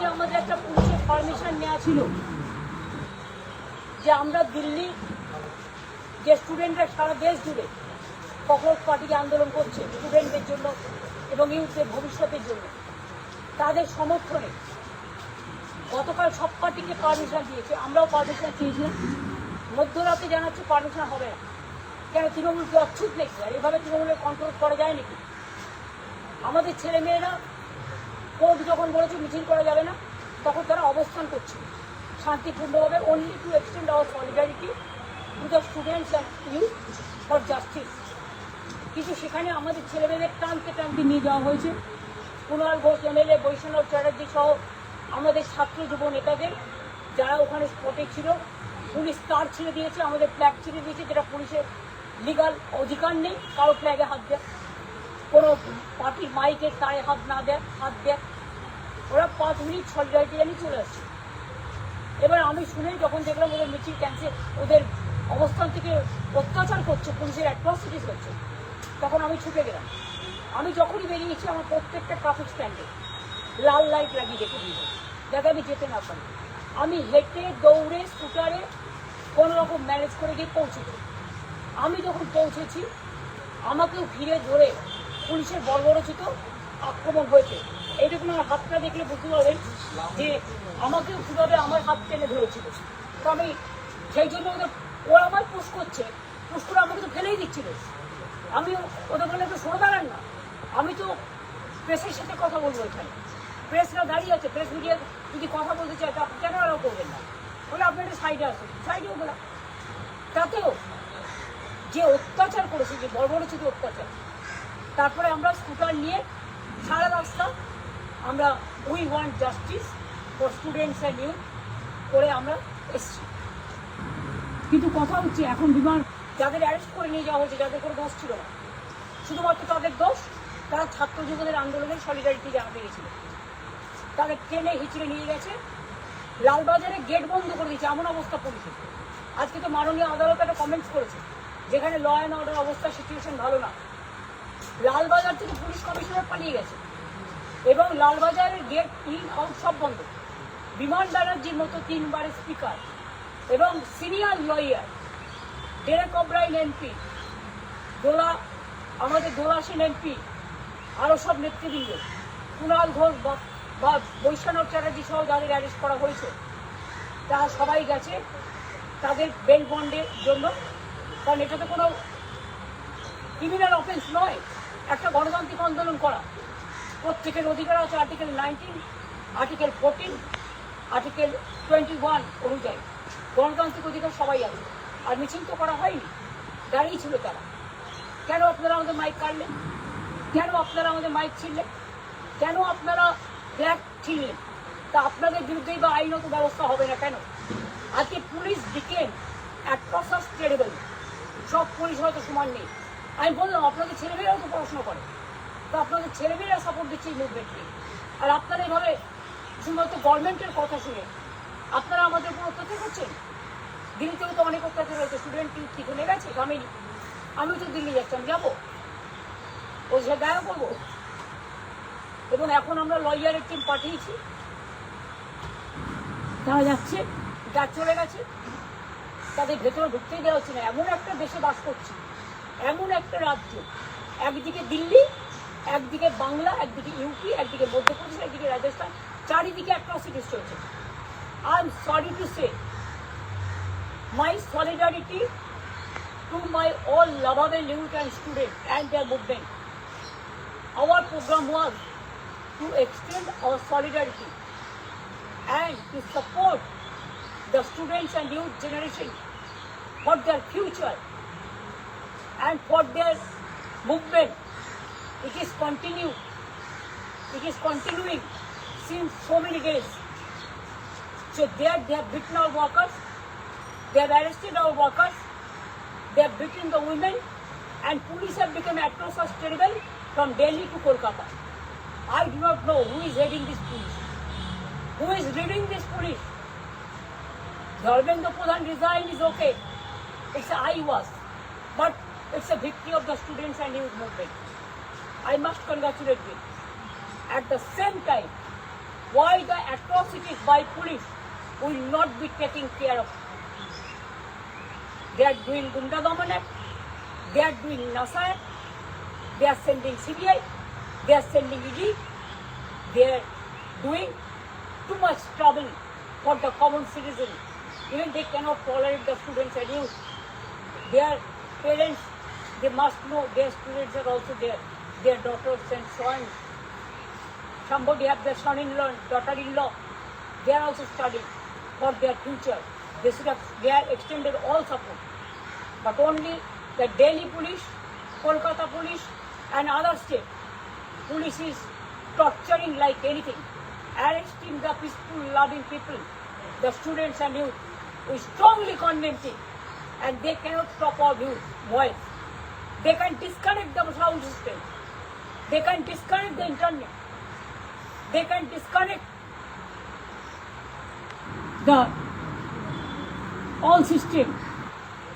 আজকে আমাদের একটা পুলিশের পারমিশন নেওয়া ছিল যে আমরা দিল্লি যে স্টুডেন্টরা সারা দেশ জুড়ে ককরোচ পার্টিকে আন্দোলন করছে স্টুডেন্টদের জন্য এবং ইউথদের ভবিষ্যতের জন্য, তাদের সমর্থনে গতকাল সব পার্টিকে পারমিশন দিয়েছে। আমরাও পারমিশন চেয়েছিলাম, মধ্যরাতে জানাচ্ছে পারমিশন হবে না। কেন? তৃণমূলকে অচ্ছুত নাকি? আর এভাবে তৃণমূলের কন্ট্রোল করা যায় নাকি? আমাদের ছেলেমেয়েরা কোর্ট যখন বলেছে মিছিল করা যাবে না, তখন তারা অবস্থান করছে শান্তিপূর্ণভাবে, only to extend hour solidarity to the students and youth for justice. কিন্তু সেখানে আমাদের ছেলেমেয়েদের টানতে টানতে নিয়ে যাওয়া হয়েছে। কুণাল ঘোষ এমএলএ, বৈষ্ণব চ্যাটার্জি সহ আমাদের ছাত্র যুব নেতাদের যারা ওখানে স্পটে ছিল, পুলিশ তার ছিঁড়ে দিয়েছে, আমাদের ফ্ল্যাগ ছিঁড়ে দিয়েছে, যেটা পুলিশের লিগাল অধিকার নেই কারো ফ্ল্যাগে হাত দেয়, কোনো পার্টির মাইকের তারে হাত না দেয়, হাত দেয়। ওরা 5 মিনিট সলিডারিটি জানিয়ে চলে আসছে। এবার আমি শুনে যখন দেখলাম ওদের মিছিল ক্যান্সেল, ওদের অবস্থান থেকে অত্যাচার করছে, পুলিশের অ্যাট্রসিটিস হচ্ছে, তখন আমি ছুটে গেলাম। আমি যখনই বেরিয়েছি আমার প্রত্যেকটা ট্রাফিক স্ট্যান্ডে লাল লাইট লাগিয়ে রেখে দিয়েছে যাতে আমি যেতে না পারি। আমি হেঁটে দৌড়ে স্কুটারে কোনো রকম ম্যানেজ করে গিয়ে পৌঁছেছি। আমি যখন পৌঁছেছি আমাকেও ঘিরে ধরে পুলিশের বর্বরোচিত আক্রমণ হয়েছে। এইটুকু আমার হাতটা দেখলে বুঝতে পারবেন যে আমাকেও কীভাবে আমার হাত টেনে ধরেছিল। তো আমি সেই জন্য ওরা আমায় পুশ করছে, পুশ করে আমাকে তো ফেলেই দিচ্ছিল। আমি ওদের বলে একটু সরে দাঁড়ান না, আমি তো প্রেসের সাথে কথা বলবো এখানে, প্রেসরা দাঁড়িয়ে আছে, প্রেস মিডিয়া যদি কথা বলতে চায় তা কেন আরও করবেন না, বলে আপনি একটা সাইডে আসুন, সাইডেও বলা। তাতেও যে অত্যাচার করেছে, যে বর্বরোচিত অত্যাচার, তারপরে আমরা স্কুটার নিয়ে সারা রাস্তা আমরা we want justice for students and youth করে আমরা এসছি। কিন্তু কথা হচ্ছে এখন বিমান যাদের অ্যারেস্ট করে নিয়ে যাওয়া হয়েছে, যাদের কোনো দোষ ছিল না, শুধুমাত্র তাদের দোষ তারা ছাত্র যুবদের আন্দোলনের সলিডারিটি জানাতে গেছিল, তাদের ট্রেনে হিচড়ে নিয়ে গেছে, লালবাজারে গেট বন্ধ করে দিয়েছে, এমন অবস্থা পুলিশের। আজকে তো মাননীয় আদালত একটা কমেন্টস করেছে যেখানে ল অ্যান্ড অর্ডার অবস্থা সিচুয়েশন ভালো না, লালবাজার থেকে পুলিশ কমিশনার পালিয়ে গেছে এবং লালবাজারের গেট ইন আউট সব বন্ধ। বিমান ব্যানার্জির মতো 3 বারের স্পিকার এবং senior lawyer Derek O'Brien MP, আমাদের দোলা সেন এমপি, আরও সব নেতৃবৃন্দ, কুণাল ঘোষ বা বৈষ্ণব চ্যাটার্জি সহ যাদের অ্যারেস্ট করা হয়েছে, তারা সবাই গেছে তাদের বেল বন্ডের জন্য। কারণ এটা তো কোনো ক্রিমিনাল অফেন্স নয়, একটা গণতান্ত্রিক আন্দোলন করা। প্রত্যেকের অধিকার আছে আর্টিকেল 19, আর্টিকেল 14, আর্টিকেল 21 অনুযায়ী গণতান্ত্রিক অধিকার সবাই আছে। আর মিছিল তো করা হয়নি, দাঁড়িয়ে ছিল তারা। কেন আপনারা আমাদের মাইক কাটলেন? কেন আপনারা আমাদের মাইক ছিঁড়লেন? কেন আপনারা ফ্ল্যাগ ছিঁড়লেন? তা আপনাদের বিরুদ্ধেই বা আইনত ব্যবস্থা হবে না কেন? আজকে পুলিশ বিকেম অ্যাট্রসিটিস টেরিবল। সব পুলিশ হয়তো সমান নেই। আমি বললাম আপনাদের ছেলেমেয়েরাও তো পড়াশোনা করে, তো আপনাদের ছেলেমেয়েরা সাপোর্ট দিচ্ছে এই মুভমেন্টকে। আর আপনারা এভাবে শুধুমাত্র গভর্নমেন্টের কথা শুনে আপনারা আমাদের উপর অত্যাচার করছেন। দিল্লিতেও তো অনেক অত্যাচার হয়েছে, স্টুডেন্ট কি চলে গেছে গ্রামেরই। আমি তো দিল্লি যাচ্ছি, আমি যাবো, ওর সাথে দেখা করবো। এবং এখন আমরা লয়ারের টিম পাঠিয়েছি, তারা যাচ্ছে, যা চলে গেছে, তাদের ভেতরে ঢুকতেই দেওয়া হচ্ছে না। এমন একটা দেশে বাস করছি, এমন একটা রাজ্য, একদিকে দিল্লি, একদিকে বাংলা, একদিকে ইউপি, একদিকে মধ্যপ্রদেশ, একদিকে রাজস্থান, চারিদিকে অ্যাট্রসিটিস চলছে। I am sorry to say my solidarity to my all lovable youth and students and their movement. Our program was to extend our solidarity and to support the students and youth generation for their future and for their movement. It is continuing since so many days. So they have beaten our workers, they have arrested our workers, they have beaten the women, and police have become atrocious terrible from Delhi to Kolkata. I do not know who is heading this police, who is leading this police. Dharmendra Pradhan resign is okay, it's I was, but it's a victory of the students and youth movement. I must congratulate them. At the same time, why the atrocities by police will not be taken care of. They are doing Gunda Daman Act, they are doing NASA Act, they are sending CBI, they are sending ED, they are doing too much trouble for the common citizen. Even they cannot tolerate the students and youth. Their parents, they must know their students are also there, their daughters and sons. Somebody have their son-in-law, daughter-in-law, they are also studying for their future. They are extended all support. But only the Delhi police, Kolkata police and other state police is torturing like anything, arresting the peaceful loving people, the students and youth. We strongly condemn it, and they cannot stop our voice. They can disconnect the sound system. They can disconnect the internet. They can disconnect the all system,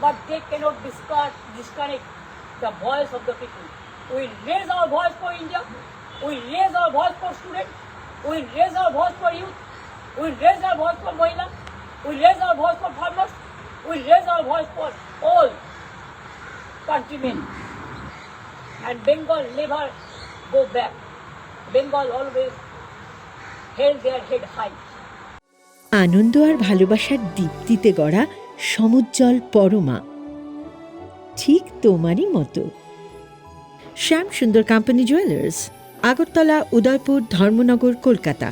but they cannot disconnect the voice of the people. We raise our voice for India. We raise our voice for students. We raise our voice for youth. We raise our voice for Mahila. We raise our voice for farmers. We raise our voice for all countrymen. And Bengal never go back. Bengal always held their head high. আনন্দ আর ভালোবাসার দীপ্তিতে গড়া সমুজ্জ্বল পরমা, ঠিক তোমারই মতো। শ্যাম সুন্দর company jewellers, Agartala, Udaipur, Dharmanagar, Kolkata.